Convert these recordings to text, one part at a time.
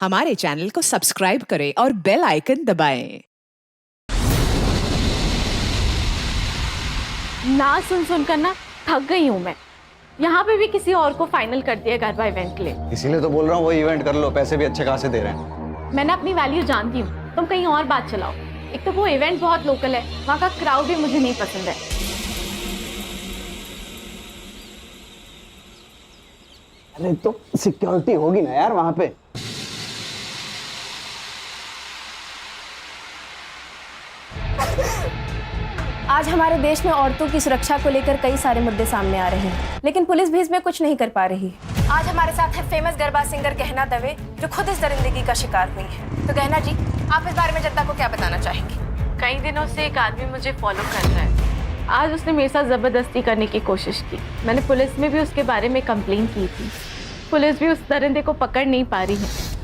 हमारे चैनल को सब्सक्राइब करें और बेल आइकन दबाएं। ना सुन सुन कर ना थक गई हूँ मैं। यहाँ पे भी किसी और को फाइनल कर दिया गरबा इवेंट के लिए। इसीलिए तो बोल रहा हूँ वो इवेंट कर लो, पैसे भी अच्छे खासे दे रहे हैं। मैंने अपनी वैल्यू जानती हूँ, तुम कहीं और बात चलाओ। एक तो वो इवेंट बहुत लोकल है, वहाँ का क्राउड भी मुझे नहीं पसंद है। अरे तो सिक्योरिटी होगी ना यार वहाँ पे। आज हमारे देश में औरतों की सुरक्षा को लेकर कई सारे मुद्दे सामने आ रहे हैं, लेकिन पुलिस भी इसमें कुछ नहीं कर पा रही। आज हमारे साथ है फेमस गरबा सिंगर गहना दवे, जो खुद इस दरिंदगी का शिकार हुई है। तो गहना जी, आप इस बारे में जनता को क्या बताना चाहेंगी? कई दिनों से एक आदमी मुझे फॉलो कर रहा है। आज उसने मेरे साथ जबरदस्ती करने की कोशिश की। मैंने पुलिस में भी उसके बारे में कंप्लेन की थी। पुलिस भी उस दरिंदे को पकड़ नहीं पा रही है।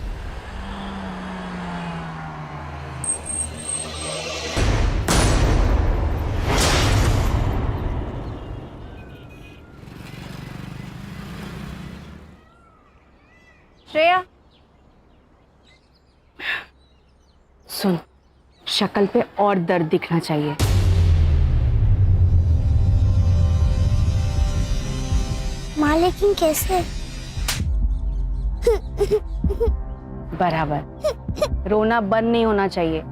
श्रेया, सुन, शक्ल पे और दर्द दिखना चाहिए। माँ लेकिन कैसे? बराबर रोना बंद नहीं होना चाहिए।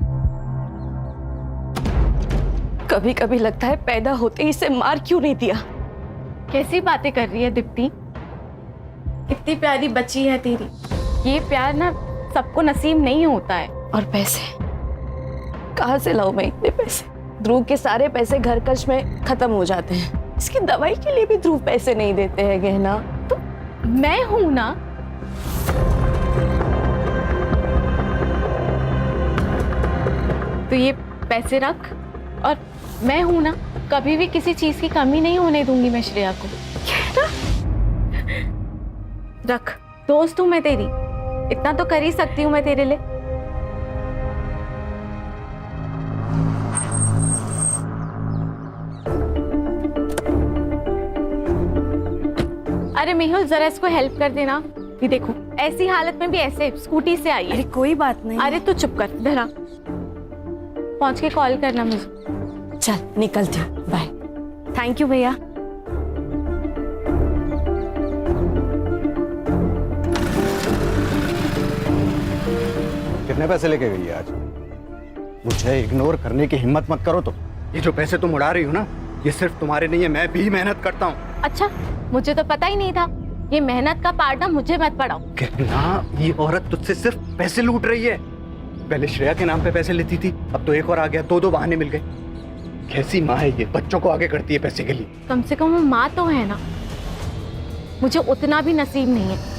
कभी कभी लगता है पैदा होते ही इसे मार क्यों नहीं दिया। कैसी बातें कर रही है दीप्ति? कितनी प्यारी बच्ची है तेरी। ये प्यार ना सबको नसीब नहीं होता है। और पैसे कहाँ से लाऊं मैं इतने पैसे? ध्रुव के सारे पैसे घर खर्च में खत्म हो जाते हैं। इसकी दवाई के लिए भी ध्रुव पैसे नहीं देते हैं गहना। तो मैं हूं ना। तो ये पैसे रख, और मैं हूं ना, कभी भी किसी चीज की कमी नहीं होने दूंगी मैं श्रेया को। रख, दोस्त हूं मैं तेरी, इतना तो कर ही सकती हूँ मैं तेरे लिए। अरे मेहुल, जरा इसको हेल्प कर देना। ये देखो, ऐसी हालत में भी ऐसे स्कूटी से आई है। अरे कोई बात नहीं। अरे तू चुप कर, धरा। पहुंच के कॉल करना मुझे। चल निकलती हूँ, बाय। थैंक यू भैया। कितने पैसे लेके गई है आज? मुझे इग्नोर करने की हिम्मत मत करो। तो ये जो पैसे तुम उड़ा रही हो ना, ये सिर्फ तुम्हारे नहीं है, मैं भी मेहनत करता हूँ। अच्छा, मुझे तो पता ही नहीं था। ये मेहनत का पार्ट ना मुझे मत पड़ाओ। कहना, ये औरत तुझसे सिर्फ पैसे लूट रही है। पहले श्रेया के नाम पे पैसे लेती थी, अब तो एक और आ गया। दो बहाने मिल गए। कैसी माँ है ये, बच्चों को आगे करती है पैसे के लिए। कम से कम वो माँ तो है ना। मुझे उतना भी नसीब नहीं है।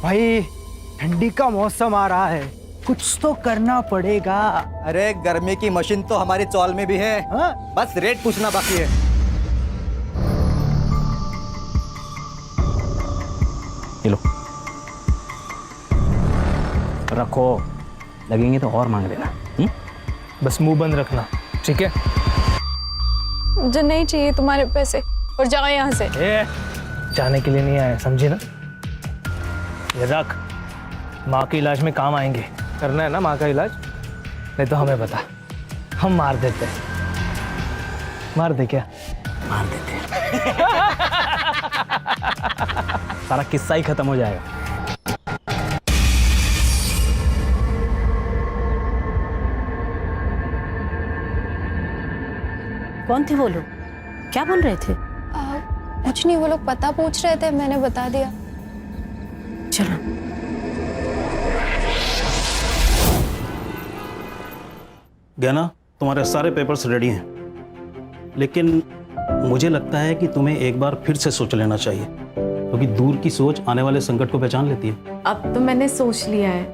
भाई ठंडी का मौसम आ रहा है, कुछ तो करना पड़ेगा। अरे गर्मी की मशीन तो हमारी चौल में भी है। हाँ? बस रेट पूछना बाकी है। ये लो, रखो, लगेंगे तो और मांग लेना। बस मुंह बंद रखना, ठीक है? मुझे नहीं चाहिए तुम्हारे पैसे, और जाओ यहाँ से। जाने के लिए नहीं आए, समझी ना? ये रख, माँ के इलाज में काम आएंगे। करना है ना माँ का इलाज? नहीं तो हमें बता, हम मार देते। मार दे क्या? मार देते सारा किस्सा ही खत्म हो जाएगा। कौन थे वो लोग? क्या बोल रहे थे? कुछ नहीं, वो लोग पता पूछ रहे थे, मैंने बता दिया। चलो। गहना, तुम्हारे सारे पेपर्स रेडी हैं, लेकिन मुझे लगता है कि तुम्हें एक बार फिर से सोच लेना चाहिए, क्योंकि दूर की सोच आने वाले संकट को पहचान लेती है। अब तो मैंने सोच लिया है,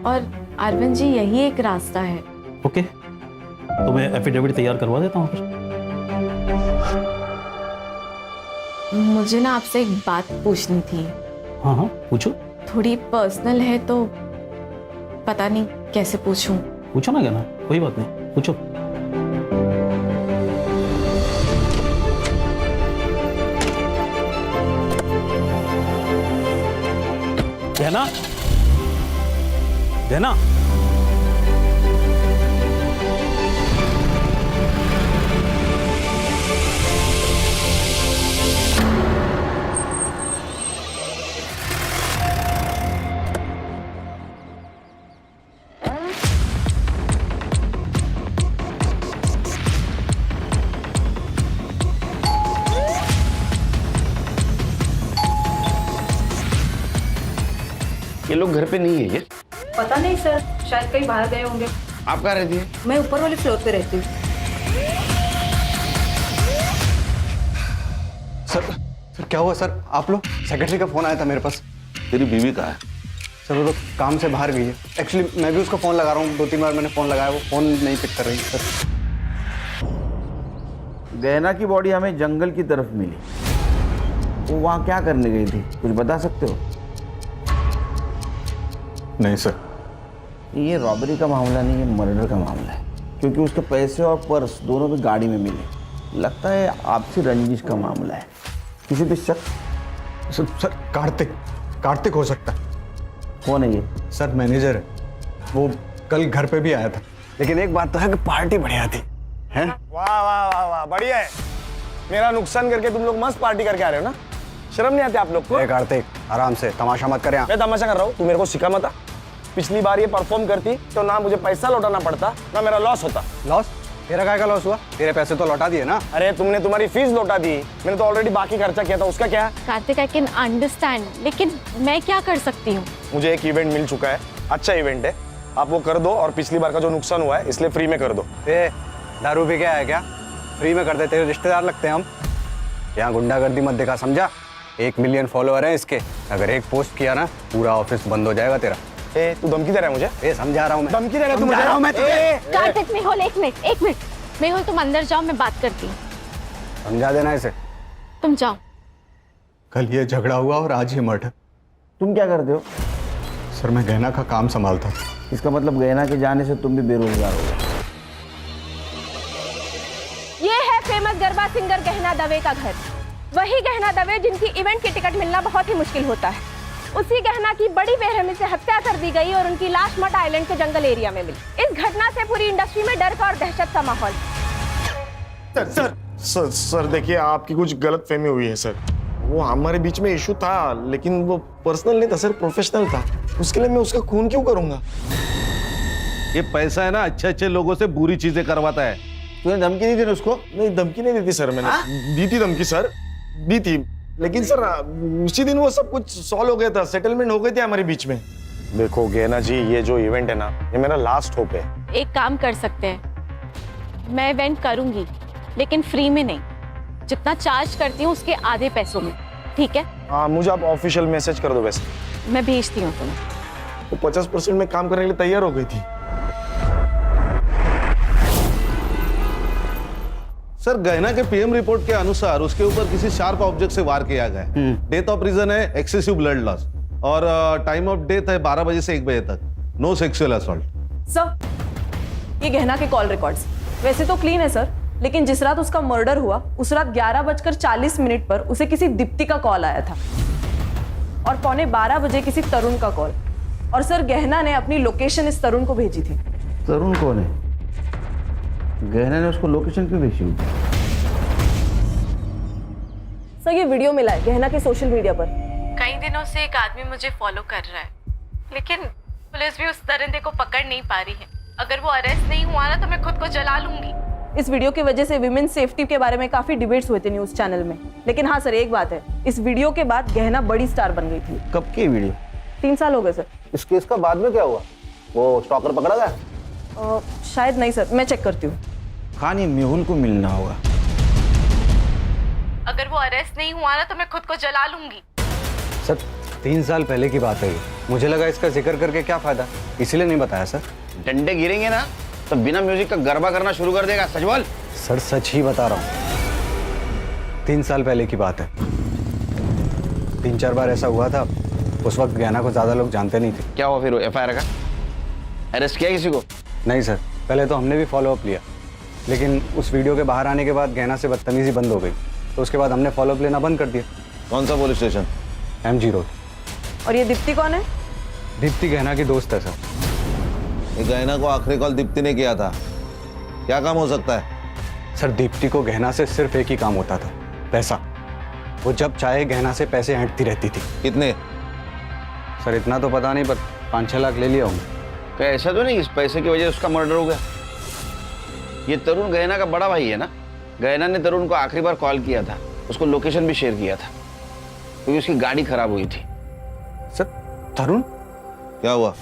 और अरविंद जी यही एक रास्ता है। ओके, तो मैं एफिडेविट तैयार करवा देता हूँ फिर। मुझे ना आपसे एक बात पूछनी थी। हाँ हाँ पूछो। थोड़ी पर्सनल है तो पता नहीं कैसे पूछूं। पूछो ना गहना, कोई बात नहीं, पूछो। गहना, गहना, ये लोग घर पे नहीं है ये? पता नहीं सर, शायद कहीं बाहर गए होंगे। आप कहाँ रहती है? मैं ऊपर वाले फ्लोर पे रहती हूँ। सर क्या हुआ सर? आप लोग, सेक्रेटरी का फोन आया था मेरे पास। तेरी बीवी कहाँ है? सर वो तो काम से बाहर गई है। एक्चुअली मैं भी उसको फोन लगा रहा हूँ, 2-3 बार मैंने फोन लगाया, वो फोन नहीं पिक कर रही सर। गहना की बॉडी हमें जंगल की तरफ मिली, वो वहाँ क्या करने गई थी, कुछ बता सकते हो? नहीं सर। ये रॉबरी का मामला नहीं, ये मर्डर का मामला है, क्योंकि उसके पैसे और पर्स दोनों भी गाड़ी में मिले। लगता है आपसी रंजिश का मामला है। किसी पे शक? सर कार्तिक हो सकता है। कौन है ये? सर मैनेजर है, वो कल घर पे भी आया था। लेकिन एक बात तो है कि पार्टी बढ़िया थी, हैं? वाह वाह वाह वाह, बढ़िया है। मेरा नुकसान करके तुम लोग मस्त पार्टी करके आ रहे हो ना? शर्म नहीं आती आप लोग को? कार्तिक आराम से, तमाशा मत कर। मैं तमाशा कर रहा हूँ, तू मेरे को सिखा मत। पिछली बार ये परफॉर्म करती तो ना मुझे पैसा लौटाना पड़ता, ना मेरा लॉस होता। लॉस? तेरा काय का लॉस हुआ? तेरे पैसे तो लौटा दिए ना। अरे तुमने तुम्हारी फीस लौटा दी, मैंने तो ऑलरेडी बाकी खर्चा किया था, उसका क्या? कार्तिक, आई कैन अंडरस्टैंड, लेकिन मैं क्या कर सकती हूँ? मुझे एक इवेंट मिल चुका है, अच्छा इवेंट है, आप वो कर दो और पिछली बार का जो नुकसान हुआ है इसलिए फ्री में कर दो। दारू पी के आया क्या? फ्री में कर दे, तेरे रिश्तेदार लगते हैं हम। यहाँ गुंडागर्दी मत दिखा, समझा? 1 मिलियन फॉलोअर हैं इसके, अगर एक पोस्ट किया ना पूरा ऑफिस बंद हो जाएगा तेरा। तू धमकी दे रहा है मुझे? समझा रहा हूँ मैं। धमकी दे रहा है तू मुझे? कार्तिक, मेहुल एक मिनट, मेहुल तुम अंदर जाओ, मैं बात करती हूँ। समझा देना इसे। तुम जाओ। कल ये झगड़ा हुआ और आज ये मर्डर। तुम क्या करते हो? सर मैं गहना का काम संभालता। इसका मतलब गहना के जाने से तुम भी बेरोजगार हो गए। ये है फेमस गरबा सिंगर गहना दवे का घर। वही गहना दवे जिनकी इवेंट की टिकट मिलना बहुत ही मुश्किल होता है। उसी गहना की बड़ी बेरहमी से हत्या कर दी गई और उनकी लाश मट आइलैंड के जंगल एरिया में मिली। इस घटना से पूरी इंडस्ट्री में डर का और दहशत का माहौल। सर देखिए, आपकी कुछ गलत फहमी हुई है सर। वो हमारे बीच में इशू था, लेकिन वो पर्सनल नहीं था सर, प्रोफेशनल था। उसके लिए मैं उसका खून क्यों करूंगा? ये पैसा है ना, अच्छे अच्छे लोगों से बुरी चीजें करवाता है। तूने धमकी दी थी उसको? नहीं, धमकी नहीं दी थी सर मैंने। दी थी धमकी सर, दी थी, लेकिन सर उसी दिन वो सब कुछ सॉल्व हो गया था, सेटलमेंट हो गए थे हमारे बीच में। देखो गहना जी, ये जो इवेंट है ना, ये मेरा लास्ट होप है। एक काम कर सकते हैं, मैं इवेंट करूंगी लेकिन फ्री में नहीं, जितना चार्ज करती हूँ उसके आधे पैसों में, ठीक है? हाँ, मुझे आप ऑफिशियल मैसेज कर दो। वैसे मैं भेजती हूँ तुम्हें। वो 50% में काम करने के लिए तैयार हो गई थी। सर गहना के पीएम रिपोर्ट के अनुसार उसके ऊपर किसी शार्प ऑब्जेक्ट से वार किया गया है। डेथ ऑफ रीजन है एक्सेसिव ब्लड लॉस और टाइम ऑफ डेथ है 12 बजे से 1 बजे तक। No sexual assault. सर, ये गहना के कॉल रिकॉर्ड्स वैसे तो क्लीन है सर, लेकिन जिस रात उसका मर्डर हुआ उस रात 11:40 पर उसे किसी दीप्ति का कॉल आया था और 11:15 बजे किसी तरुण का कॉल। और सर गहना ने अपनी लोकेशन इस तरुण को भेजी थी। तरुण कौन है? गहना ने उसको लोकेशन क्यों भेजी? सर ये वीडियो मिला है गहना के सोशल मीडिया पर। कई दिनों से एक आदमी मुझे फॉलो कर रहा है, लेकिन पुलिस भी उस दरिंदे को पकड़ नहीं पा रही है। अगर वो अरेस्ट नहीं हुआ ना तो मैं खुद को जला लूंगी। इस वीडियो की वजह से विमेन सेफ्टी के बारे में काफी डिबेट्स हुए थे न्यूज चैनल में, लेकिन हाँ सर एक बात है, इस वीडियो के बाद गहना बड़ी स्टार बन गई थी। कब की वीडियो? 3 साल हो गए सर। इस केस का बाद में क्या हुआ? वो स्टॉकर पकड़ा गया? शायद नहीं सर, मैं चेक करती हूँ। खान, ये मेहुल को मिलना होगा। अगर वो अरेस्ट नहीं हुआ ना तो मैं खुद को जला लूंगी। सर 3 साल पहले की बात है ये, मुझे लगा इसका जिक्र करके क्या फायदा, इसीलिए नहीं बताया सर। डंडे गिरेंगे ना तो बिना म्यूजिक का गरबा करना शुरू कर देगा। सच बोल। सर सच ही बता रहा हूँ, 3 साल पहले की बात है। 3-4 बार ऐसा हुआ था। उस वक्त गहना को ज़्यादा लोग जानते नहीं थे। क्या हुआ फिर? FIR का अरेस्ट किया किसी को? नहीं सर, पहले तो हमने भी फॉलोअप लिया, लेकिन उस वीडियो के बाहर आने के बाद गहना से बदतमीजी बंद हो गई, तो उसके बाद हमने फॉलोअप लेना बंद कर दिया। कौन सा पुलिस स्टेशन? MG road. और ये दीप्ति कौन है? दीप्ति गहना की दोस्त है सर। ये गहना को आखिरी कॉल दीप्ति ने किया था। क्या काम हो सकता है? सर दीप्ति को गहना से सिर्फ एक ही काम होता था, पैसा। वो जब चाहे गहना से पैसे ऐंठती रहती थी। कितने? सर इतना तो पता नहीं, पर 5-6 लाख ले लिया होंगे। क्या ऐसा तो नहीं इस पैसे की वजह से उसका मर्डर हो गया? ये तरुण गहना का बड़ा भाई है ना। गहना ने तरुण को आखिरी बार कॉल किया था, उसको लोकेशन भी शेयर किया था, क्योंकि उसकी गाड़ी खराब हुई थी। सर तरुण? क्या हुआ?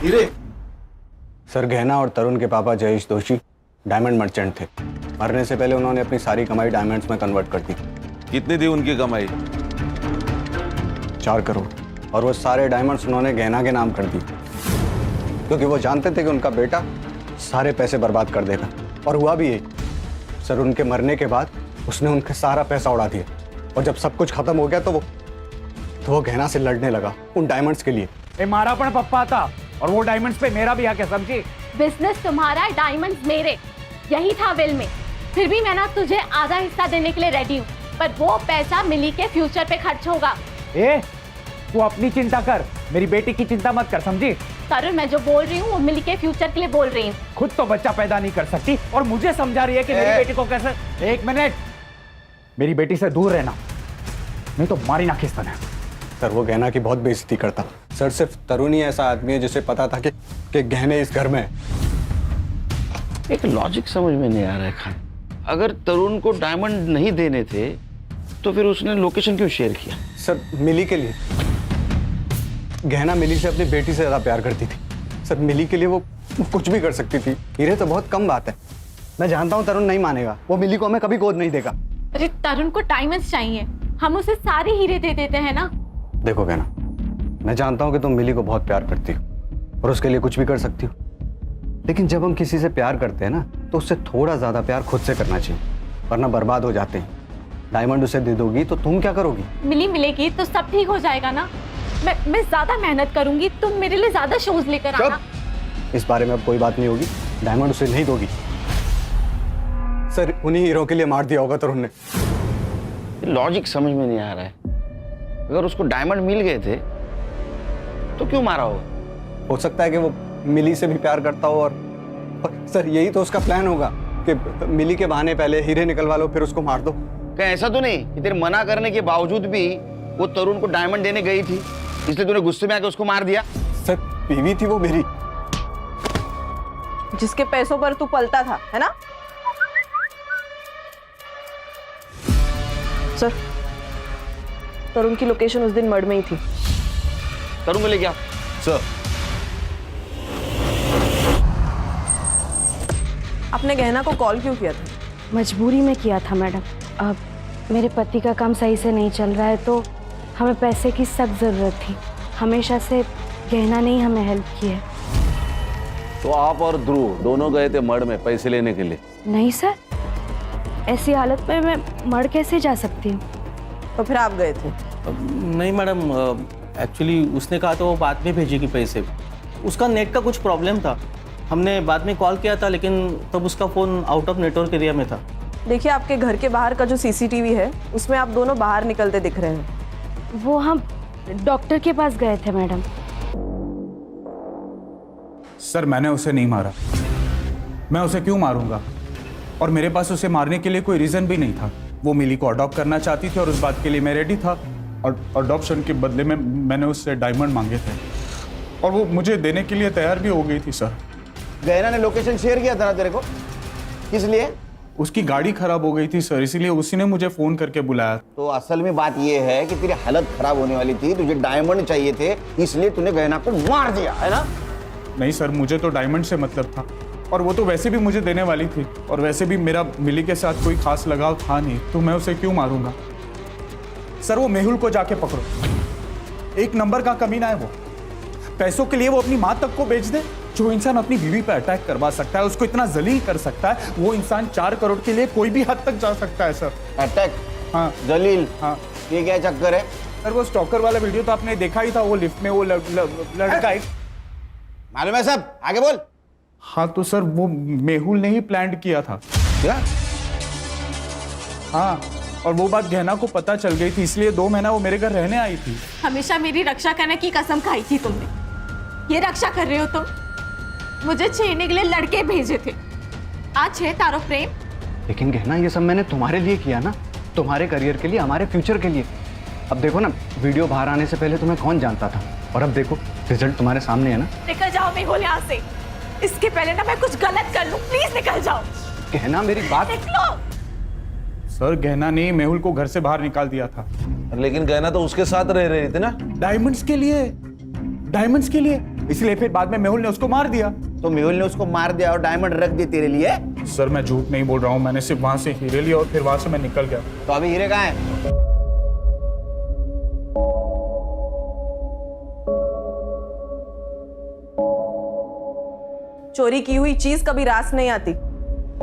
हीरे? सर गहना और तरुण के पापा जयेश दोषी डायमंड मर्चेंट थे। मरने से पहले उन्होंने अपनी सारी कमाई डायमंड्स में कन्वर्ट कर दी। कितनी थी उनकी कमाई? 4 करोड़। और वो सारे डायमंड्स उन्होंने गहना के नाम कर दिए, क्योंकि वो जानते थे कि उनका बेटा सारे पैसे बर्बाद कर देगा। और हुआ भी यही। सर उनके मरने के बाद उसने उनका सारा पैसा उड़ा दिया, और जब सब कुछ खत्म हो गया तो वो गहना से लड़ने लगा उन डायमंड्स के लिए। मारा पण पप्पा था, और वो डायमंड्स पे मेरा भी हक है, समझी? बिजनेस तुम्हारा, डायमंड्स मेरे, यही था विल में। फिर भी मैं ना तुझे आधा हिस्सा देने के लिए रेडी हूँ, पर वो पैसा मिली के फ्यूचर पे खर्च होगा। तू अपनी चिंता कर, मेरी बेटी की चिंता मत कर, समझी? तरुण, मैं जो बोल रही हूँ वो मिली के फ्यूचर के लिए बोल रही हूँ। खुद तो बच्चा पैदा नहीं कर सकती और मुझे समझा रही है कि मेरी बेटी को कैसे। 1 मिनट, मेरी बेटी से दूर रहना, नहीं तो मारी ना किस तरह। सर वो गहना की बहुत बेइज्जती करता। सर सिर्फ तरुण ही ऐसा आदमी है जिसे पता था कि गहने इस घर में है। एक लॉजिक समझ में नहीं आ रहा है खान। अगर तरुण को डायमंड नहीं देने थे तो फिर उसने लोकेशन क्यों शेयर किया? सर मिली के लिए। गहना मिली से अपनी बेटी से ज्यादा प्यार करती थी। सर मिली के लिए वो कुछ भी कर सकती थी। हीरे तो बहुत कम बात है। मैं जानता हूँ तरुण नहीं मानेगा, वो मिली को हमें कभी गोद नहीं देगा। अरे तरुण को डायमंड्स चाहिए, हम उसे सारे हीरे दे देते हैं ना। देखो गहना, मैं जानता हूँ कि तुम मिली को बहुत प्यार करती हो और उसके लिए कुछ भी कर सकती हो, लेकिन जब हम किसी से प्यार करते हैं ना तो उससे थोड़ा ज्यादा प्यार खुद से करना चाहिए, वरना बर्बाद हो जाते हैं। डायमंड उसे दे दोगी तो तुम क्या करोगी? मिली मिलेगी तो सब ठीक हो जाएगा ना। मैं ज्यादा मेहनत करूंगी, तुम मेरे लिए ज्यादा शोज लेकर आना। इस बारे में अब कोई बात नहीं होगी। डायमंड उसे नहीं दोगी। सर उन्हीं हीरो के लिए मार दिया होगा तरुण ने। लॉजिक समझ में नहीं आ रहा है। अगर उसको डायमंड मिल गए थे तो क्यों मारा होगा? हो सकता है कि वो मिली से भी प्यार करता हो, और सर यही तो उसका प्लान होगा कि मिली के बहाने पहले हीरे निकलवा लो फिर उसको मार दो। क्या ऐसा तो नहीं कि तेरे मना करने के बावजूद भी वो तरुण को डायमंड देने गई थी, इसलिए तूने गुस्से में आके उसको मार दिया? सर बीवी थी वो मेरी, जिसके पैसों पर तू पलता था, है ना? सर तरुण की लोकेशन उस दिन मर्ड में ही थी। तरुण को ले गया सर। आपने गहना को कॉल क्यों किया था? मजबूरी में किया था मैडम। अब मेरे पति का काम सही से नहीं चल रहा है तो हमें पैसे की सख्त ज़रूरत थी। हमेशा से गहना ने ही हमें हेल्प की है। तो आप और ध्रुव दोनों गए थे मर्ड में पैसे लेने के लिए? नहीं सर, ऐसी हालत में मैं मर कैसे जा सकती हूँ? तो फिर आप गए थे? नहीं मैडम, एक्चुअली उसने कहा तो वो बाद में भेजेगी पैसे। उसका नेट का कुछ प्रॉब्लम था, हमने बाद में कॉल किया था, लेकिन तब उसका phone out of network area में था। देखिए आपके घर के बाहर का जो CCTV है उसमें आप दोनों बाहर निकलते दिख रहे हैं। वो हम डॉक्टर के पास गए थे मैडम। सर मैंने उसे नहीं मारा। मैं उसे क्यों मारूंगा? और मेरे पास उसे मारने के लिए कोई रीज़न भी नहीं था। वो मिली को अडॉप्ट करना चाहती थी और उस बात के लिए मैं रेडी था। और अडॉप्शन के बदले में मैंने उससे डायमंड मांगे थे और वो मुझे देने के लिए तैयार भी हो गई थी। सर गहना ने लोकेशन शेयर किया था ना तेरे को, किस लिए? उसकी गाड़ी खराब हो गई थी सर, इसीलिए उसी ने मुझे फ़ोन करके बुलाया। तो असल में बात यह है कि तेरी हालत खराब होने वाली थी, तुझे डायमंड चाहिए थे, इसलिए तूने गहना को मार दिया, है ना? नहीं सर, मुझे तो डायमंड से मतलब था और वो तो वैसे भी मुझे देने वाली थी, और वैसे भी मेरा मिली के साथ कोई खास लगाव था नहीं, तो मैं उसे क्यों मारूंगा? सर वो मेहुल को जाके पकड़ो। एक नंबर का कमीना है वो। पैसों के लिए वो अपनी माँ तक को बेच दे। जो इंसान अपनी बीवी पर अटैक करवा सकता है, उसको इतना जलील कर सकता है, वो इंसान 4 करोड़ के लिए कोई भी हद तक जा सकता है सर। अटैक? हाँ जलील? हाँ। ये क्या चक्कर है सर? वो स्टॉकर वाला वीडियो तो आपने देखा ही था, वो लिफ्ट में वो लड़का एक। मालूम है सब, आगे बोल। हाँ तो सर वो मेहुल ने ही प्लान किया था। क्या? हाँ, और वो बात गहना को पता चल गई थी, इसलिए 2 महीना वो मेरे घर रहने आई थी। हमेशा मेरी रक्षा करने की कसम खाई थी तुमने, ये रक्षा कर रहे हो तुम? मुझे छेड़ने के लिए लड़के भेजे थे, आज है तारो प्रेम। लेकिन गहना ये सब मैंने तुम्हारे लिए किया ना, तुम्हारे करियर के लिए, हमारे फ्यूचर के लिए। अब देखो ना, वीडियो बाहर आने से पहले तुम्हें कौन जानता था, और अब देखो रिजल्ट तुम्हारे सामने है ना। निकल जाओ मेहुल यहाँ से, इसके पहले ना मैं कुछ गलत कर लूं, प्लीज निकल जाओ। गहना मेरी बात। निकलो। सर गहना ने मेहुल को घर से बाहर निकाल दिया था। लेकिन गहना तो उसके साथ रह रही थी ना। डायमंड्स के लिए, डायमंड्स के लिए, इसलिए फिर बाद में मेहुल ने उसको मार दिया। तो मेहुल ने उसको मार दिया और डायमंड रख दिए तेरे लिए? सर मैं झूठ नहीं बोल रहा हूँ, मैंने सिर्फ वहां से हीरे लिए और फिर वहां से मैं निकल गया। तो अभी हीरे कहाँ हैं? चोरी की हुई चीज कभी रास नहीं आती।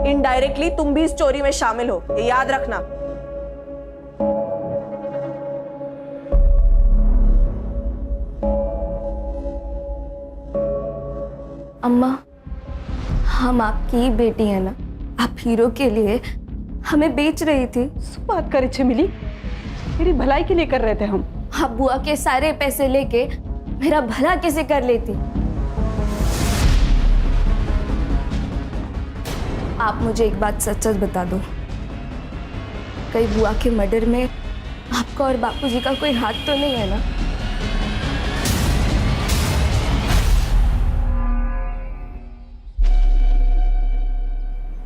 इनडायरेक्टली तुम भी इस चोरी में शामिल हो, ये याद रखना। अम्मा, हम आपकी ही बेटी है ना, आप हीरो के लिए हमें बेच रही थी। बात करे छमिली, मेरी भलाई के लिए कर रहे थे हम। आप बुआ के सारे पैसे लेके मेरा भला कैसे कर लेती? आप मुझे एक बात सच सच बता दो, कहीं बुआ के मर्डर में आपका और बापूजी का कोई हाथ तो नहीं है ना?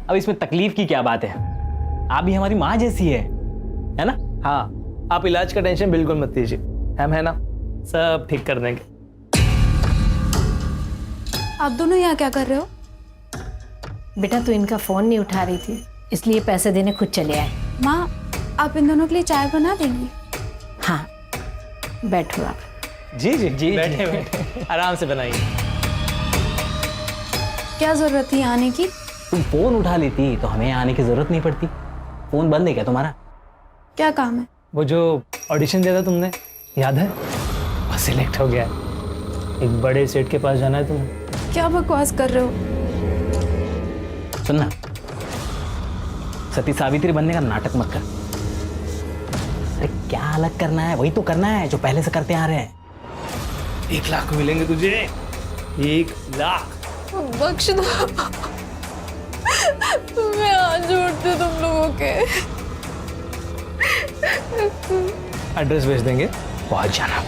अब इसमें तकलीफ की क्या बात है? आप भी हमारी माँ जैसी है ना? हाँ, आप इलाज का टेंशन बिल्कुल मत लीजिए, हम है ना, सब ठीक कर देंगे। आप दोनों यहाँ क्या कर रहे हो? बेटा तू इनका फोन नहीं उठा रही थी, इसलिए पैसे देने खुद चले आए। माँ, आप इन दोनों के लिए चाय बना देंगी? हाँ, बैठो आप। जी जी जी, बैठे बैठे आराम से बनाइए। क्या जरूरत थी आने की? तुम फोन उठा लेती तो हमें आने की जरूरत नहीं पड़ती। फोन बंद है क्या तुम्हारा? क्या काम है? वो जो ऑडिशन दिया था तुमने, याद है? वो सिलेक्ट हो गया है। एक बड़े सेट के पास जाना है तुम्हें। क्या बकवास कर रहे हो? सुनना, सती सावित्री बनने का नाटक मत कर। अरे क्या अलग करना है, वही तो करना है जो पहले से करते आ रहे हैं। 1 लाख मिलेंगे तुझे, 1 लाख। बख्श दो, मैं हाथ जोड़ती तुम लोगों के। एड्रेस भेज देंगे, पहुंच जाना।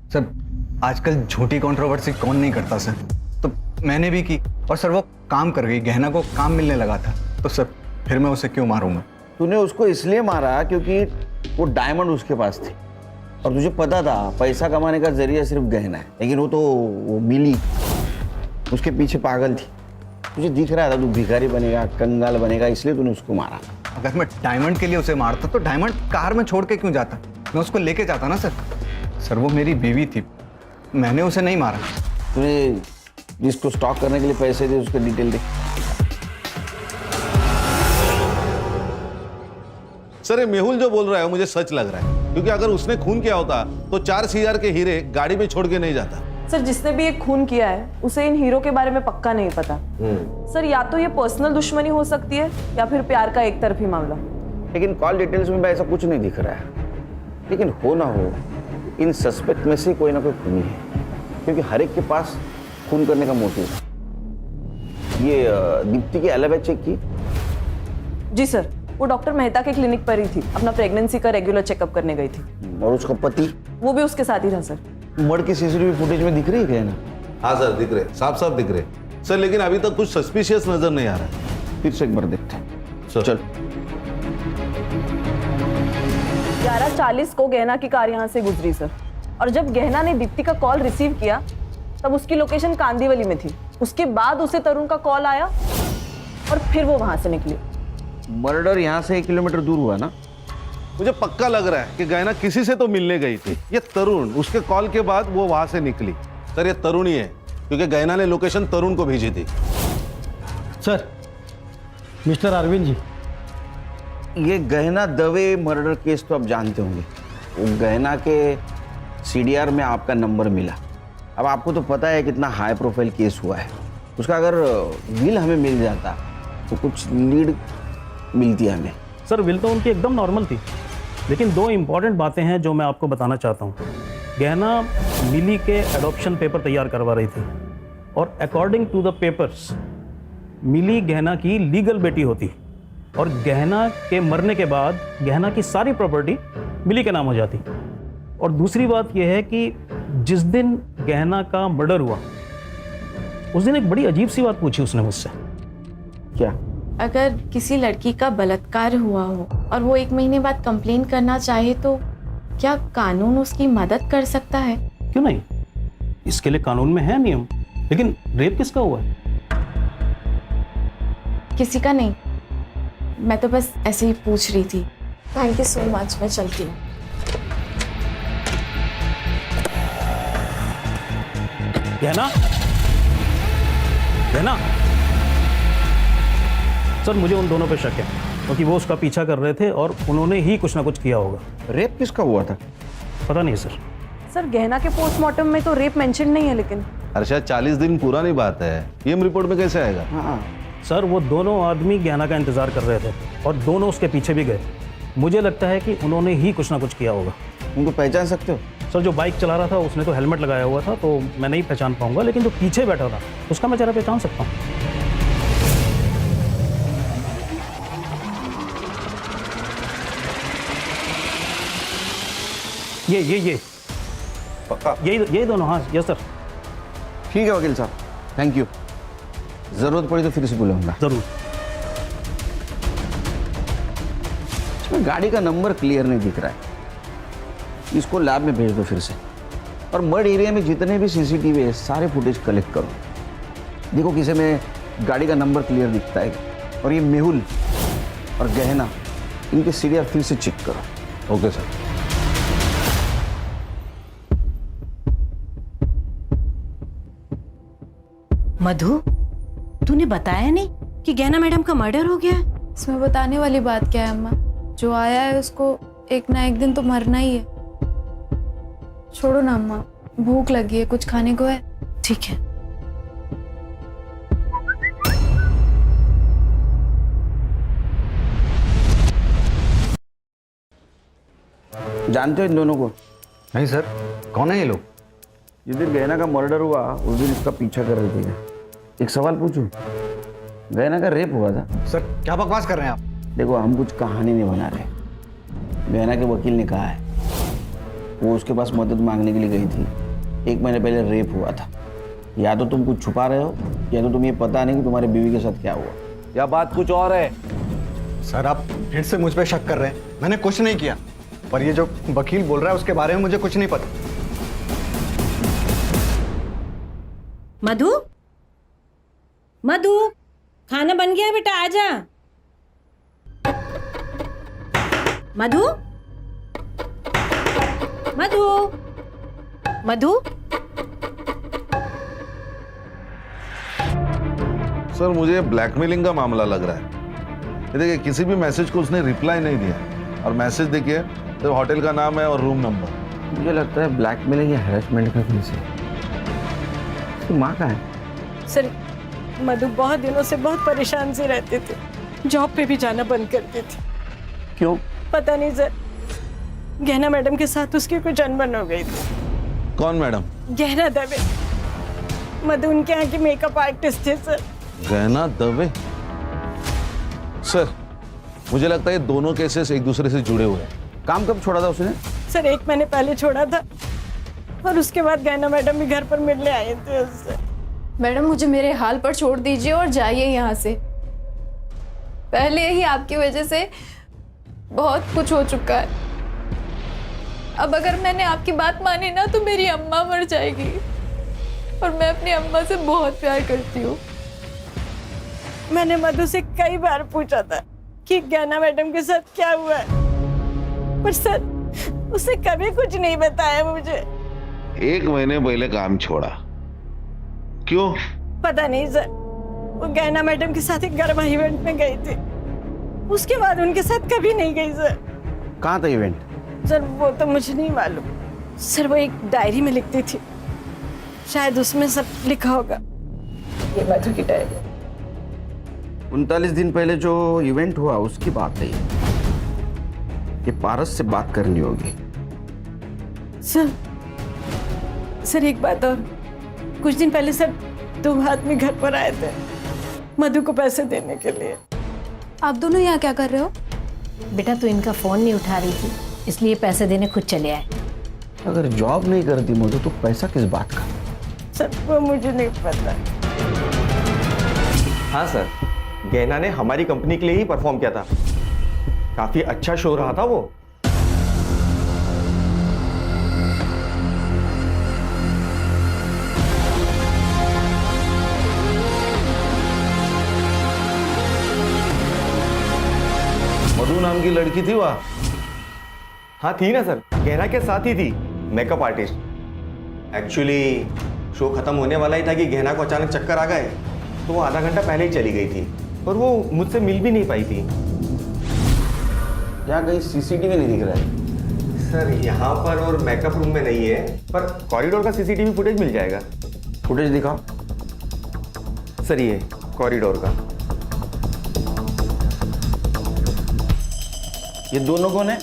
सर आजकल झूठी कंट्रोवर्सी कौन नहीं करता सर, तो मैंने भी की और सर वो काम कर गई, गहना को काम मिलने लगा था, तो सर फिर मैं उसे क्यों मारूंगा? तूने उसको इसलिए मारा क्योंकि वो डायमंड उसके पास थी और तुझे पता था पैसा कमाने का जरिया सिर्फ गहना है, लेकिन वो मिली उसके पीछे पागल थी। तुझे दिख रहा था तू भिखारी बनेगा, कंगाल बनेगा, इसलिए तूने उसको मारा। अगर मैं डायमंड के लिए उसे मारता तो डायमंड कार में छोड़ के क्यों जाता? मैं उसको लेके जाता ना सर। सर वो मेरी बीवी थी, मैंने उसे नहीं मारा। तुझे जिसको स्टॉक करने के लिए पैसे दे उसका डिटेल दे। सर ये मेहुल जो बोल रहा है मुझे सच लग रहा है, क्योंकि अगर उसने खून किया होता तो 4 CR के हीरे गाड़ी में छोड़ के नहीं जाता। सर जिसने भी एक खून किया है उसे इन हीरो के बारे में पक्का नहीं पता। सर या तो ये पर्सनल दुश्मनी हो सकती है या फिर प्यार का एक तरफी मामला। लेकिन कॉल डिटेल्स में ऐसा कुछ नहीं दिख रहा है, लेकिन हो ना हो इन सस्पेक्ट में से कोई ना कोई खूनी है, क्योंकि हर एक के पास खून करने का मोटिव है। ये दीप्ति की एलिबी चेक की? जी सर, वो डॉक्टर मेहता के क्लिनिक पर ही थी, अपना प्रेगनेंसी का रेगुलर चेकअप करने गई थी। और उसका पति? वो भी उसके साथ ही था सर। मर्डर की CCTV फुटेज में दिख रही है ना? हाँ सर दिख रहे, साफ साफ दिख रहे सर, लेकिन अभी तक कुछ सस्पिशियस नजर नहीं आ रहा है। फिर से एक बार देखते हैं। चल। 11:40 को गहना की कार यहाँ से गुजरी सर, और जब गहना ने दीप्ति का कॉल रिसीव किया तब उसकी लोकेशन कांदीवली में थी। उसके बाद उसे तरुण का कॉल आया और फिर वो वहां से निकली। मर्डर यहाँ से 1 किलोमीटर दूर हुआ ना? मुझे पक्का लग रहा है कि गहना किसी से तो मिलने गई थी। ये तरुण, उसके कॉल के बाद वो वहां से निकली। सर ये तरुण ही है, क्योंकि गहना ने लोकेशन तरुण को भेजी थी। सर, मिस्टर अरविंद जी, ये गहना दवे मर्डर केस तो आप जानते होंगे। वो गहना के CDR में आपका नंबर मिला। अब आपको तो पता है कितना हाई प्रोफाइल केस हुआ है। उसका अगर विल हमें मिल जाता तो कुछ लीड मिलती है हमें। सर विल तो उनकी एकदम नॉर्मल थी, लेकिन 2 इम्पॉर्टेंट बातें हैं जो मैं आपको बताना चाहता हूँ। गहना मिली के एडॉप्शन पेपर तैयार करवा रही थी और अकॉर्डिंग टू द पेपर्स मिली गहना की लीगल बेटी होती और गहना के मरने के बाद गहना की सारी प्रॉपर्टी मिली के नाम हो जाती। और दूसरी बात यह है कि जिस दिन गहना का मर्डर हुआ उस दिन एक बड़ी अजीब सी बात पूछी उसने मुझसे। क्या? अगर किसी लड़की का बलात्कार हुआ हो और वो 1 महीने बाद कंप्लेन करना चाहे तो क्या कानून उसकी मदद कर सकता है? क्यों नहीं, इसके लिए कानून में है नियम। लेकिन रेप किसका हुआ है? किसी का नहीं, मैं तो बस ऐसे ही पूछ रही थी। थैंक यू सो मच, मैं चलती हूँ। गहना, गहना। सर मुझे उन दोनों पे शक है क्योंकि वो उसका पीछा कर रहे थे और उन्होंने ही कुछ ना कुछ किया होगा। रेप किसका हुआ था? पता नहीं सर। सर गहना के पोस्टमार्टम में तो रेप मेंशन नहीं है, लेकिन अरे शायद 40 दिन पुरानी बात है, पीएम रिपोर्ट में कैसे आएगा? हाँ सर वो दोनों आदमी गहना का इंतजार कर रहे थे और दोनों उसके पीछे भी गए। मुझे लगता है कि उन्होंने ही कुछ ना कुछ किया होगा। उनको पहचान सकते हो? सर जो बाइक चला रहा था उसने तो हेलमेट लगाया हुआ था तो मैं नहीं पहचान पाऊंगा, लेकिन जो पीछे बैठा था उसका मैं चेहरा पहचान सकता हूँ। ये पक्का? यही दोनों। हाँ यस सर। ठीक है वकील साहब, थैंक यू। जरूरत पड़ी तो फिर से बुलाऊंगा। जरूर। इसमें गाड़ी का नंबर क्लियर नहीं दिख रहा है, इसको लैब में भेज दो फिर से। और मर्ड एरिया में जितने भी CCTV है सारे फुटेज कलेक्ट करो, देखो किसी में गाड़ी का नंबर क्लियर दिखता है। और ये मेहुल और गहना, इनके CDR फिर से चेक करो। Okay sir. मधु, तूने बताया नहीं कि गहना मैडम का मर्डर हो गया है? इसमें बताने वाली बात क्या है अम्मा? जो आया है उसको एक ना एक दिन तो मरना ही है। छोड़ो ना अम्मा, भूख लगी है, कुछ खाने को है? ठीक है। जानते हो इन दोनों को? नहीं सर, कौन है ये लोग? जिस दिन गहना का मर्डर हुआ उस दिन इसका पीछा कर रहे थे। एक सवाल पूछूं, गहना का रेप हुआ था? सर क्या बकवास कर रहे हैं आप? देखो हम कुछ कहानी नहीं बना रहे। गहना के वकील ने कहा है वो उसके पास मदद मांगने के लिए गई थी। 1 महीने पहले रेप हुआ था। या तो तुम कुछ छुपा रहे हो या तो तुम्हें पता नहीं कि तुम्हारी बीवी के साथ क्या हुआ। या बात कुछ और है? सर आप फिर से मुझ पे शक कर रहे हैं। मैंने कुछ नहीं किया, पर ये जो वकील बोल रहा है उसके बारे में मुझे कुछ नहीं पता। मधु, मधु, खाना बन गया बेटा, आजा। मधु, मधु, मधु। सर मुझे ब्लैकमेलिंग का मामला लग रहा है। ये देखिए किसी भी मैसेज को उसने रिप्लाई नहीं दिया और मैसेज देखिए तो होटल का नाम है और रूम नंबर। मुझे लगता है ब्लैकमेलिंग या हैरेसमेंट का केस है। उसकी माँ का है? सर मधु बहुत दिनों से बहुत परेशान से रहते थे, जॉब पे भी जाना बंद कर दी थी। क्यों? पता नहीं सर, गहना मैडम के साथ उसकी कुछ अनबन हो गई थी। कौन मैडम? गहना दवे, मधु उनके यहाँ की मेकअप आर्टिस्ट थे सर। गहना दवे? सर मुझे लगता है ये दोनों केसेस एक दूसरे से जुड़े हुए हैं। काम कब छोड़ा था उसने? सर 1 महीने पहले छोड़ा था और उसके बाद गहना मैडम भी घर पर मिलने आए थे उससे। मैडम मुझे मेरे हाल पर छोड़ दीजिए और जाइए यहाँ से। पहले ही आपकी वजह से बहुत कुछ हो चुका है। अब अगर मैंने आपकी बात मानी ना तो मेरी अम्मा मर जाएगी और मैं अपनी अम्मा से बहुत प्यार करती हूँ। मैंने मधु से कई बार पूछा था कि ज्ञाना मैडम के साथ क्या हुआ है, पर सर उसने कभी कुछ नहीं बताया मुझे। 1 महीने पहले काम छोड़ा, क्यों? पता नहीं सर, वो ज्ञाना मैडम के साथ एक गरबा इवेंट में गई थी, उसके बाद उनके साथ कभी नहीं गई सर। कहाँ था इवेंट? सर वो तो मुझे नहीं मालूम सर, वो एक डायरी में लिखती थी, शायद उसमें सब लिखा होगा। ये मधु की डायरी। 39 दिन पहले जो इवेंट हुआ उसकी बात है ये पारस से बात करनी होगी। सर एक बात और, कुछ दिन पहले सर 2 आदमी घर पर आए थे मधु को पैसे देने के लिए। आप दोनों यहाँ क्या कर रहे हो? बेटा तू इनका फोन नहीं उठा रही थी, इसलिए पैसे देने खुद चले आए। अगर जॉब नहीं करती मधु तो पैसा किस बात का? सर वो मुझे नहीं पता। हाँ सर, गहना ने हमारी कंपनी के लिए ही परफॉर्म किया था, काफी अच्छा शो रहा था वो। मधु नाम की लड़की थी वहाँ? हाँ थी ना सर, गहना के साथ ही थी, मेकअप आर्टिस्ट। एक्चुअली शो खत्म होने वाला ही था कि गहना को अचानक चक्कर आ गए, तो वो आधा घंटा पहले ही चली गई थी और वो मुझसे मिल भी नहीं पाई थी। यहाँ कहीं सीसीटीवी नहीं दिख रहा है सर, यहाँ पर और मेकअप रूम में नहीं है, पर कॉरिडोर का सीसीटीवी फुटेज मिल जाएगा। फुटेज दिखाओ सर, ये कॉरिडोर का। ये दोनों कौन है?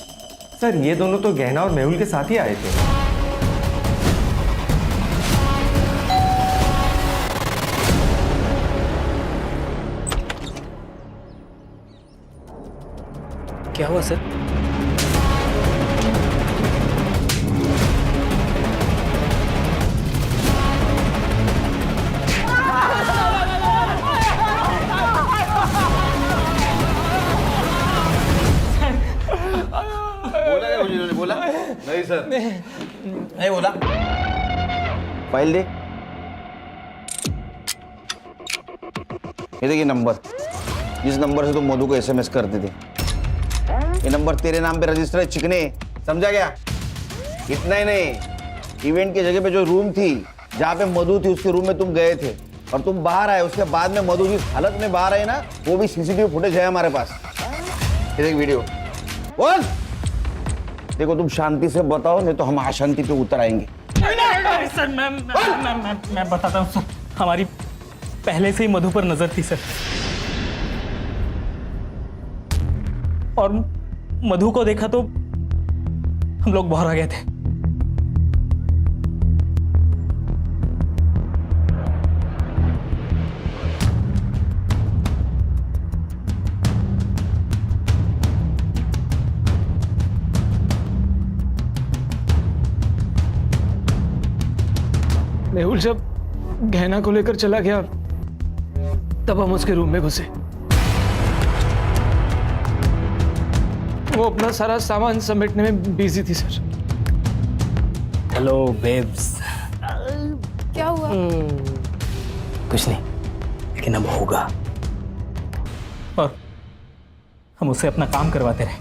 सर ये दोनों तो गहना और मेहुल के साथ ही आए थे। क्या हुआ सर? बोला क्या उन्होंने? बोला नहीं सर, नहीं बोला। फाइल दे। ये देखिए नंबर, जिस नंबर से तुम मधु को SMS करते थे, ये नंबर तेरे नाम पे रजिस्टर है चिकने, समझा गया? इतना ही नहीं, इवेंट की जगह पे जो रूम थी जहाँ पे मधु थी उसके रूम में तुम गए थे और तुम बाहर आए, उसके बाद में मधु जिस हालत में बाहर आई ना, वो भी सीसीटीवी फुटेज है हमारे पास। ये देख वीडियो। बोल, देखो तुम शांति से बताओ, नहीं तो हम अशांति पे उतर आएंगे। सर मैं बताता हूँ सर, हमारी पहले से ही मधु पर नजर थी सर, और मधु को देखा तो हम लोग बाहर आ गए थे। मेहुल जब गहना को लेकर चला गया तब हम उसके रूम में घुसे। वो अपना सारा सामान समेटने में बिजी थी सर। Hello babes. क्या हुआ? कुछ नहीं, लेकिन अब होगा। और हम उससे अपना काम करवाते रहे,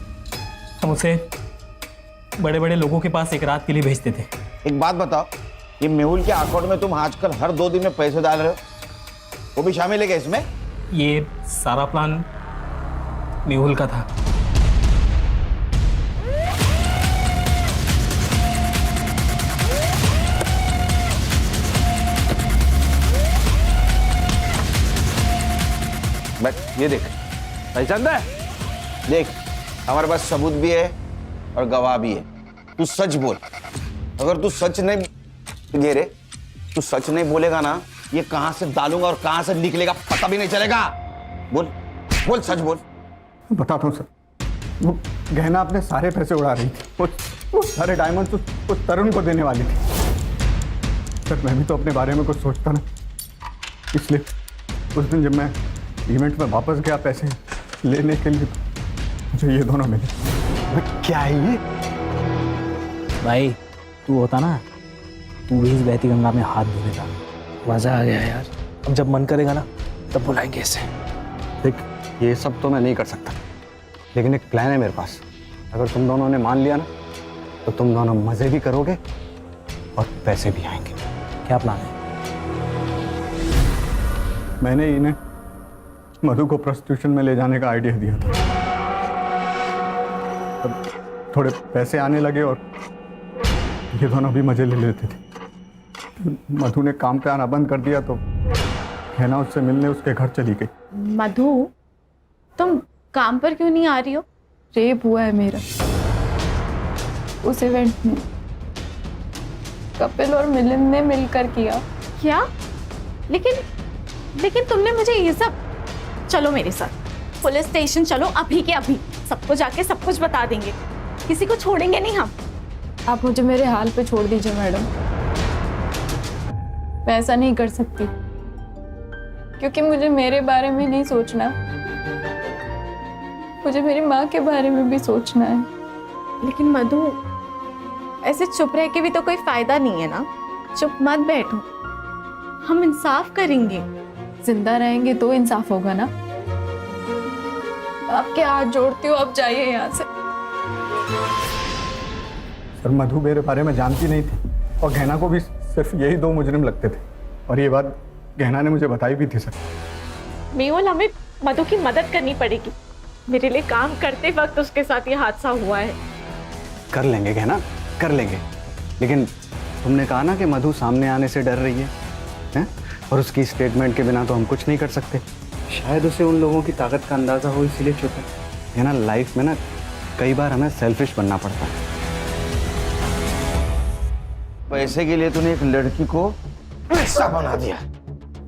हम उसे बड़े बड़े लोगों के पास एक रात के लिए भेजते थे। एक बात बताओ, ये मेहुल के अकाउंट में तुम आजकल हर 2 दिन में पैसे डाल रहे हो, वो भी शामिल है क्या इसमें? ये सारा प्लान मेहुल का था। बट ये देख, पहचानता है? देख, हमारे पास सबूत भी है और गवाह भी है। तू सच बोल, अगर तू सच नहीं घेरे, तू सच नहीं बोलेगा ना, ये कहां से डालूंगा और कहां से निकलेगा पता भी नहीं चलेगा। बोल बोल, सच बोल। बताता हूँ सर, वो गहना अपने सारे पैसे उड़ा रही थी, वो सारे डायमंड्स उस तरुण को देने वाली थी। सर मैं भी तो अपने बारे में कुछ सोचता ना, इसलिए उस दिन जब मैं इवेंट में वापस गया पैसे लेने के लिए, मुझे ये दोनों मिले। क्या है ये? भाई तू होता ना, तू भी इस बहती गंगा में हाथ धो देता। मजा आ गया यार। अब जब मन करेगा ना तब बुलाएंगे इसे। देख, ये सब तो मैं नहीं कर सकता, लेकिन एक प्लान है मेरे पास। अगर तुम दोनों ने मान लिया ना तो तुम दोनों मजे भी करोगे और पैसे भी आएंगे। क्या प्लान है? मैंने इन्हें मधु को प्रोस्टिट्यूशन में ले जाने का आइडिया दिया था। तब थोड़े पैसे आने लगे और ये दोनों भी मजे ले लेते थे। मधु ने काम पे आना बंद कर दिया तो गहना उससे मिलने उसके घर चली गई। मधु, तुम काम पर क्यों नहीं आ रही हो? रेप हुआ है मेरा उस इवेंट में। कपिल और मिलिंद ने मिलकर किया। क्या? लेकिन तुमने मुझे ये सब। चलो मेरे साथ पुलिस स्टेशन चलो, अभी के अभी सबको जाके सब कुछ बता देंगे, किसी को छोड़ेंगे नहीं हम। आप मुझे मेरे हाल पे छोड़ दीजिए मैडम, मैं ऐसा नहीं कर सकती क्योंकि मुझे मेरे बारे में नहीं सोचना, मुझे मेरी माँ के बारे में भी सोचना है। लेकिन मधु, ऐसे चुप रह के भी तो कोई फायदा नहीं है ना। चुप मत बैठो, हम इंसाफ करेंगे। जिंदा रहेंगे तो इंसाफ होगा ना। आपके हाथ जोड़ती हूँ, आप जाइए यहाँ से। सर मधु मेरे बारे में जानती नहीं थी और गहना को भी सिर्फ यही 2 मुजरिम लगते थे और ये बात गहना ने मुझे बताई भी थी सर। मेहुल, हमें मधु की मदद करनी पड़ेगी। मेरे लिए काम करते वक्त उसके साथ ये हादसा हुआ है। कर लेंगे गहना, कर लेंगे, लेकिन तुमने कहा ना कि मधु सामने आने से डर रही है, हैं? और उसकी स्टेटमेंट के बिना तो हम कुछ नहीं कर सकते। शायद उसे उन लोगों की ताकत का अंदाजा हो, इसीलिए चुप है ना। लाइफ में ना कई बार हमें सेल्फिश बनना पड़ता है। पैसे के लिए तूने एक लड़की को ऐसा बना दिया।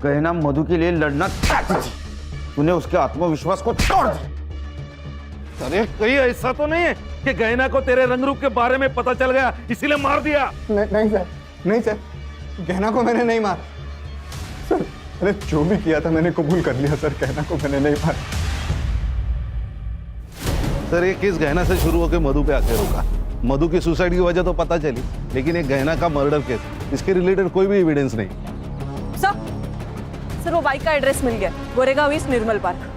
गहना मधु के लिए लड़ना चाहती थी, तूने उसके आत्मविश्वास को तोड़ दिया। अरे कहीं ऐसा तो नहीं है कि गहना को तेरे रंग रूप के बारे में पता चल गया इसीलिए मार दिया? नहीं सर, नहीं सर, गहना को मैंने नहीं मारा सर। मैंने जो भी किया था मैंने कबूल कर लिया सर, गहना को मैंने नहीं मारा। सर ये केस गहना से शुरू होकर मधु पे आके रुका। मधु की सुसाइड की वजह तो पता चली, लेकिन एक गहना का मर्डर केस, इसके रिलेटेड कोई भी एविडेंस नहीं। सर वो बाइक का एड्रेस मिल गया, गोरेगांव ईस्ट निर्मल पार्क।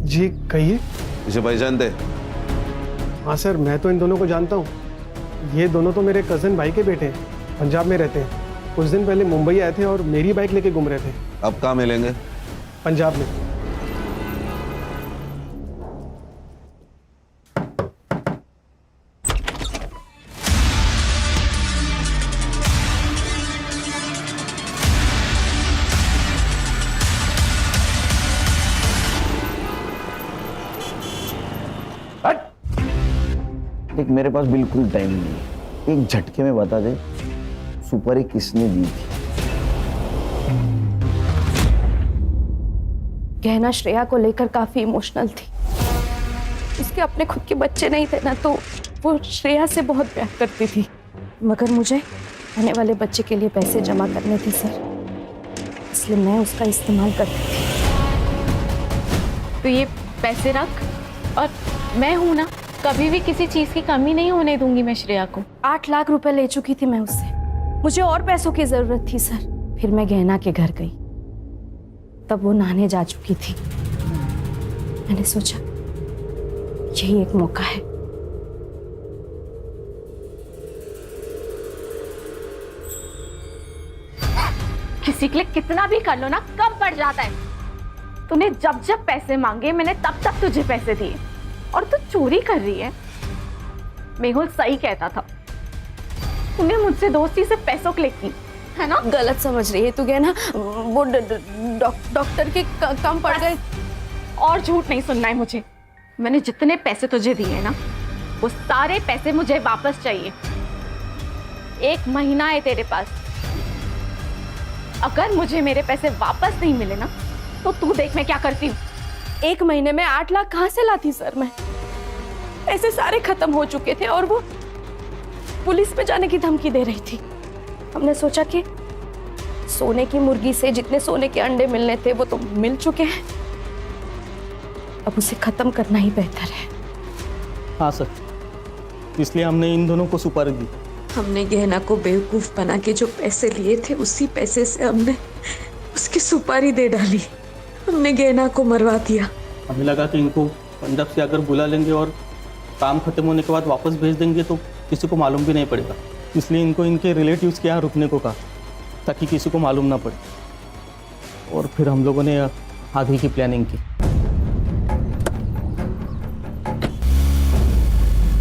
जी कहिए। इसे पहचानते? हाँ सर, मैं तो इन दोनों को जानता हूँ। ये दोनों तो मेरे कजन भाई के बेटे हैं, पंजाब में रहते हैं। कुछ दिन पहले मुंबई आए थे और मेरी बाइक लेके घूम रहे थे। अब कहाँ मिलेंगे? पंजाब में। देख मेरे पास बिल्कुल टाइम नहीं है, एक झटके में बता दे सुपारी किसने दी थी? गहना श्रेया को लेकर काफी इमोशनल थी। उसके अपने खुद के बच्चे नहीं थे ना, तो वो श्रेया से बहुत प्यार करती थी। मगर मुझे आने वाले बच्चे के लिए पैसे जमा करने थे सर, इसलिए मैं उसका इस्तेमाल करती थी। तो ये पैसे रख, और मैं हूं ना, कभी भी किसी चीज की कमी नहीं होने दूंगी मैं श्रेया को। 8 लाख रुपए ले चुकी थी मैं उससे, मुझे और पैसों की जरूरत थी सर। फिर मैं गहना के घर गई, तब वो नहाने जा चुकी थी। मैंने सोचा यही एक मौका है। किसी के लिए कितना भी कर लो ना, कम पड़ जाता है। तूने जब जब पैसे मांगे मैंने तब तब तुझे पैसे दिए, और तू चोरी कर रही है। मेहुल सही कहता था, तूने मुझसे दोस्ती से पैसों के लिए की है ना। गलत समझ रही है तू गहना, वो डॉक्टर के कम पड़ गए। और झूठ नहीं सुनना है मुझे। मैंने जितने पैसे तुझे दिए ना, वो सारे पैसे मुझे वापस चाहिए। 1 महीना है तेरे पास, अगर मुझे मेरे पैसे वापस नहीं मिले ना, तो तू देख मैं क्या करती हूँ। 1 महीने में 8 लाख कहाँ से लाती सर मैं? पैसे सारे खत्म हो चुके थे और वो पुलिस में जाने की धमकी दे रही थी। हमने सोचा कि सोने की मुर्गी से जितने सोने के अंडे मिलने थे वो तो मिल चुके हैं, अब उसे खत्म करना ही बेहतर है। हाँ सर, इसलिए हमने इन दोनों को सुपारी दी। हमने गहना को बेवकूफ बना के जो पैसे लिए थे उसी पैसे से हमने उसकी सुपारी दे डाली। हमने गहना को मरवा दिया। हमें लगा कि इनको पंजाब से अगर बुला लेंगे और काम खत्म होने के बाद वापस भेज देंगे तो किसी को मालूम भी नहीं पड़ेगा, इसलिए इनको इनके रिलेटिव्स के यहाँ रुकने को कहा ताकि किसी को मालूम ना पड़े। और फिर हम लोगों ने आगे की प्लानिंग की।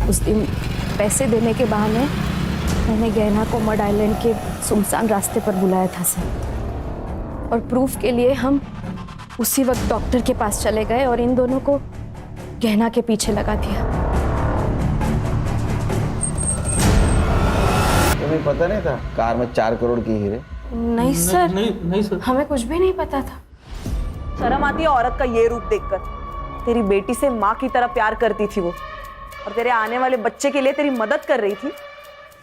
उस दिन पैसे देने के बहाने मैंने गहना को मड आइलैंड के सुनसान रास्ते पर बुलाया था सर, और प्रूफ के लिए हम उसी वक्त डॉक्टर के पास चले गए और इन दोनों को गहना के पीछे लगा दिया। तुम्हें पता नहीं था कार में 4 करोड़ की हीरे? नहीं सर, नहीं सर, हमें कुछ भी नहीं पता था। शर्म आती है औरत का ये रूप देखकर। तेरी बेटी से माँ की तरह प्यार करती थी वो, और तेरे आने वाले बच्चे के लिए तेरी मदद कर रही थी,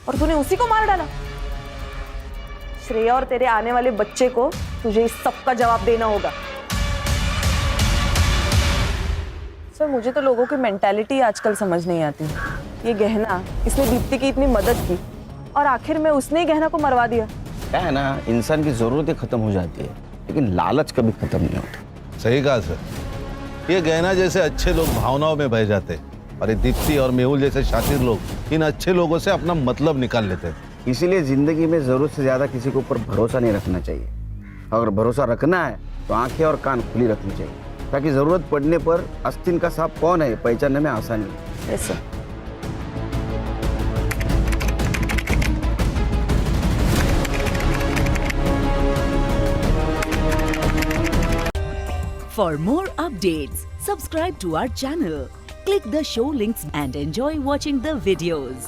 और तूने उसी को मार डाला। श्रेया और तेरे आने वाले बच्चे को तुझे इस सब का जवाब देना होगा। सर, मुझे तो लोगों की मेंटालिटी आजकल समझ नहीं आती। ये गहना, इसने दीप्ति की इतनी मदद की और आखिर में उसने ही गहना को मरवा दिया। क्या है ना, इंसान की जरूरतें खत्म हो जाती है लेकिन लालच कभी खत्म नहीं होता। सही कहा सर। ये गहना जैसे अच्छे लोग भावनाओं में बह जाते हैं और ये दीप्ति और मेहुल जैसे शातिर लोग इन अच्छे लोगों से अपना मतलब निकाल लेते हैं। इसीलिए जिंदगी में जरूरत से ज्यादा किसी के ऊपर भरोसा नहीं रखना चाहिए। अगर भरोसा रखना है तो आंखें और कान खुली रखनी चाहिए ताकि जरूरत पड़ने पर आस्तीन का सांप कौन है पहचानने में आसानी हो। Yes sir. For more updates, subscribe to our channel, click the show links and enjoy watching the videos.